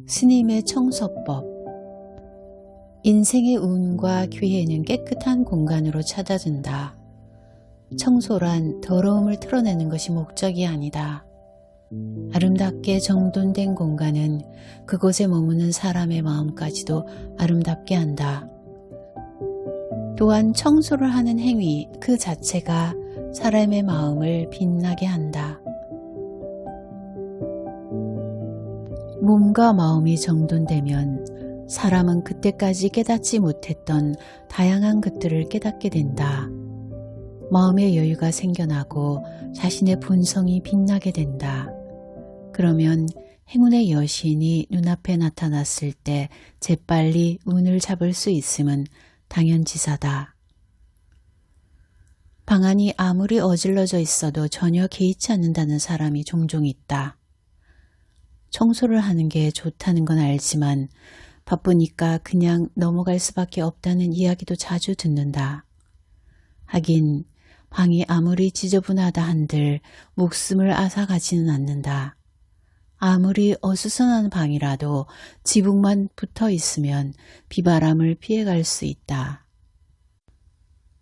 스님의 청소법. 인생의 운과 기회는 깨끗한 공간으로 찾아든다. 청소란 더러움을 털어내는 것이 목적이 아니다. 아름답게 정돈된 공간은 그곳에 머무는 사람의 마음까지도 아름답게 한다. 또한 청소를 하는 행위 그 자체가 사람의 마음을 빛나게 한다. 몸과 마음이 정돈되면 사람은 그때까지 깨닫지 못했던 다양한 것들을 깨닫게 된다. 마음의 여유가 생겨나고 자신의 본성이 빛나게 된다. 그러면 행운의 여신이 눈앞에 나타났을 때 재빨리 운을 잡을 수 있음은 당연지사다. 방안이 아무리 어질러져 있어도 전혀 개의치 않는다는 사람이 종종 있다. 청소를 하는 게 좋다는 건 알지만 바쁘니까 그냥 넘어갈 수밖에 없다는 이야기도 자주 듣는다. 하긴 방이 아무리 지저분하다 한들 목숨을 앗아가지는 않는다. 아무리 어수선한 방이라도 지붕만 붙어 있으면 비바람을 피해갈 수 있다.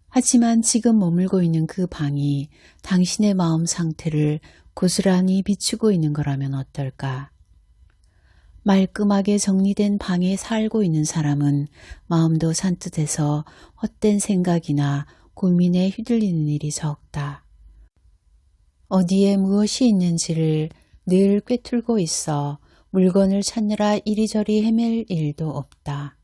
하지만 지금 머물고 있는 그 방이 당신의 마음 상태를 고스란히 비추고 있는 거라면 어떨까? 말끔하게 정리된 방에 살고 있는 사람은 마음도 산뜻해서 헛된 생각이나 고민에 휘둘리는 일이 적다. 어디에 무엇이 있는지를 늘 꿰뚫고 있어 물건을 찾느라 이리저리 헤맬 일도 없다.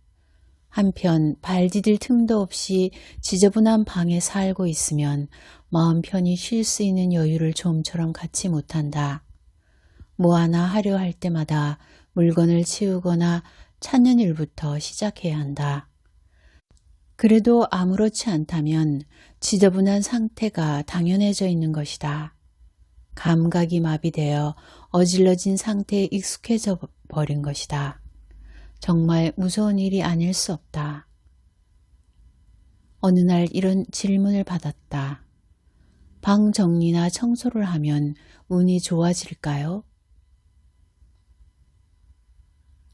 한편 발 디딜 틈도 없이 지저분한 방에 살고 있으면 마음 편히 쉴 수 있는 여유를 좀처럼 갖지 못한다. 뭐 하나 하려 할 때마다 물건을 치우거나 찾는 일부터 시작해야 한다. 그래도 아무렇지 않다면 지저분한 상태가 당연해져 있는 것이다. 감각이 마비되어 어질러진 상태에 익숙해져 버린 것이다. 정말 무서운 일이 아닐 수 없다. 어느 날 이런 질문을 받았다. 방 정리나 청소를 하면 운이 좋아질까요?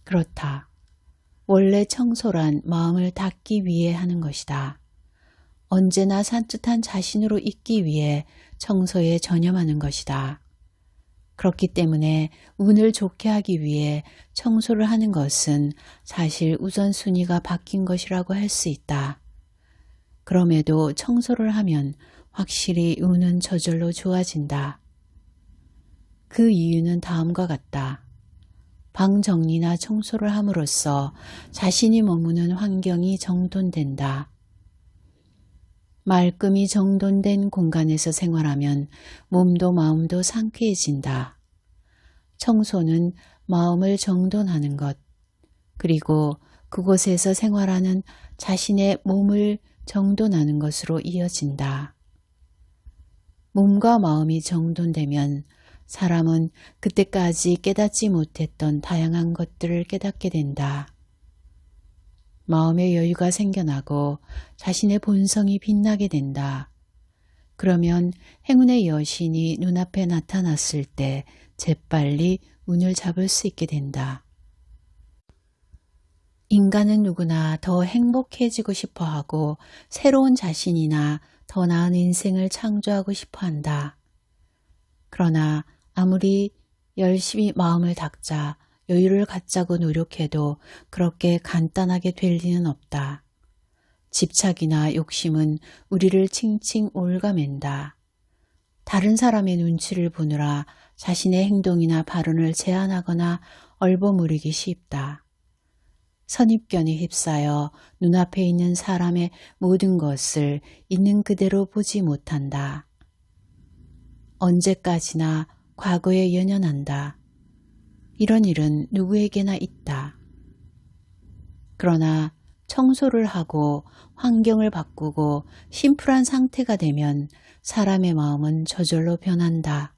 그렇다. 원래 청소란 마음을 닦기 위해 하는 것이다. 언제나 산뜻한 자신으로 있기 위해 청소에 전념하는 것이다. 그렇기 때문에 운을 좋게 하기 위해 청소를 하는 것은 사실 우선순위가 바뀐 것이라고 할 수 있다. 그럼에도 청소를 하면 확실히 운은 저절로 좋아진다. 그 이유는 다음과 같다. 방 정리나 청소를 함으로써 자신이 머무는 환경이 정돈된다. 말끔히 정돈된 공간에서 생활하면 몸도 마음도 상쾌해진다. 청소는 마음을 정돈하는 것, 그리고 그곳에서 생활하는 자신의 몸을 정돈하는 것으로 이어진다. 몸과 마음이 정돈되면 사람은 그때까지 깨닫지 못했던 다양한 것들을 깨닫게 된다. 마음의 여유가 생겨나고 자신의 본성이 빛나게 된다. 그러면 행운의 여신이 눈앞에 나타났을 때 재빨리 운을 잡을 수 있게 된다. 인간은 누구나 더 행복해지고 싶어 하고 새로운 자신이나 더 나은 인생을 창조하고 싶어 한다. 그러나 아무리 열심히 마음을 닦자, 여유를 갖자고 노력해도 그렇게 간단하게 될 리는 없다. 집착이나 욕심은 우리를 칭칭 올가맨다. 다른 사람의 눈치를 보느라 자신의 행동이나 발언을 제한하거나 얼버무리기 쉽다. 선입견에 휩싸여 눈앞에 있는 사람의 모든 것을 있는 그대로 보지 못한다. 언제까지나 과거에 연연한다. 이런 일은 누구에게나 있다. 그러나 청소를 하고 환경을 바꾸고 심플한 상태가 되면 사람의 마음은 저절로 변한다.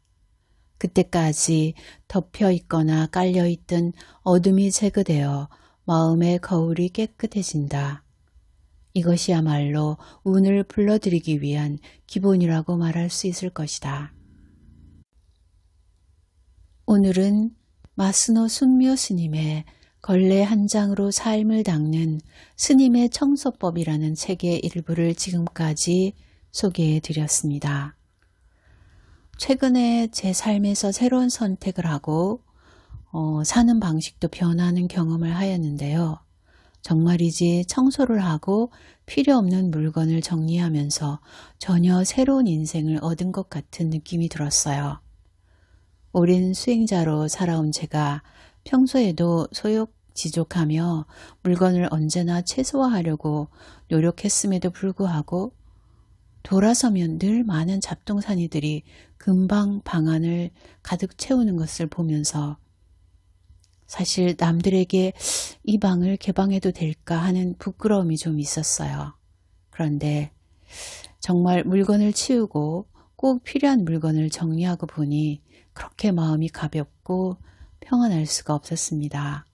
그때까지 덮여 있거나 깔려 있던 어둠이 제거되어 마음의 거울이 깨끗해진다. 이것이야말로 운을 불러들이기 위한 기본이라고 말할 수 있을 것이다. 오늘은 마스노 순묘 스님의 걸레 한 장으로 삶을 닦는 스님의 청소법이라는 책의 일부를 지금까지 소개해 드렸습니다. 최근에 제 삶에서 새로운 선택을 하고 사는 방식도 변하는 경험을 하였는데요. 정말이지 청소를 하고 필요 없는 물건을 정리하면서 전혀 새로운 인생을 얻은 것 같은 느낌이 들었어요. 오랜 수행자로 살아온 제가 평소에도 소욕지족하며 물건을 언제나 최소화하려고 노력했음에도 불구하고 돌아서면 늘 많은 잡동사니들이 금방 방 안을 가득 채우는 것을 보면서 사실 남들에게 이 방을 개방해도 될까 하는 부끄러움이 좀 있었어요. 그런데 정말 물건을 치우고 꼭 필요한 물건을 정리하고 보니 그렇게 마음이 가볍고 평안할 수가 없었습니다.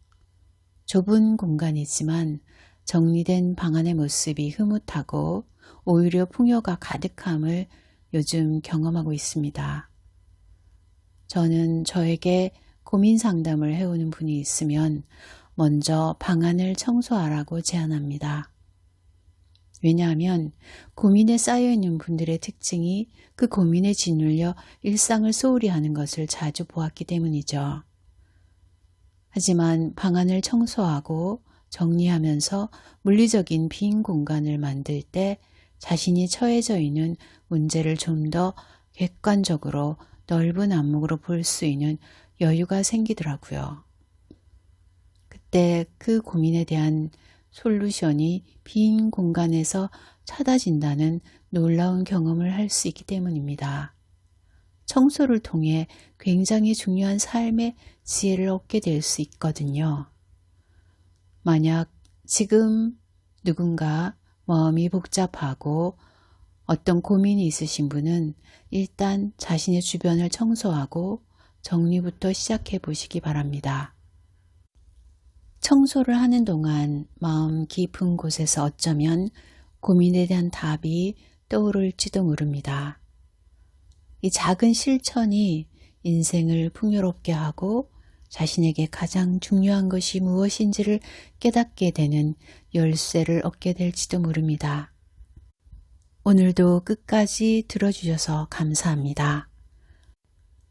좁은 공간이지만 정리된 방 안의 모습이 흐뭇하고 오히려 풍요가 가득함을 요즘 경험하고 있습니다. 저는 저에게 고민 상담을 해오는 분이 있으면 먼저 방 안을 청소하라고 제안합니다. 왜냐하면 고민에 쌓여있는 분들의 특징이 그 고민에 짓눌려 일상을 소홀히 하는 것을 자주 보았기 때문이죠. 하지만 방 안을 청소하고 정리하면서 물리적인 빈 공간을 만들 때 자신이 처해져 있는 문제를 좀 더 객관적으로 넓은 안목으로 볼 수 있는 여유가 생기더라고요. 그때 그 고민에 대한 솔루션이 빈 공간에서 찾아진다는 놀라운 경험을 할 수 있기 때문입니다. 청소를 통해 굉장히 중요한 삶의 지혜를 얻게 될 수 있거든요. 만약 지금 누군가 마음이 복잡하고 어떤 고민이 있으신 분은 일단 자신의 주변을 청소하고 정리부터 시작해 보시기 바랍니다. 청소를 하는 동안 마음 깊은 곳에서 어쩌면 고민에 대한 답이 떠오를지도 모릅니다. 이 작은 실천이 인생을 풍요롭게 하고 자신에게 가장 중요한 것이 무엇인지를 깨닫게 되는 열쇠를 얻게 될지도 모릅니다. 오늘도 끝까지 들어주셔서 감사합니다.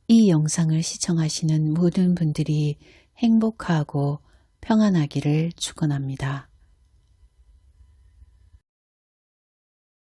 이 영상을 시청하시는 모든 분들이 행복하고 평안하기를 축원합니다.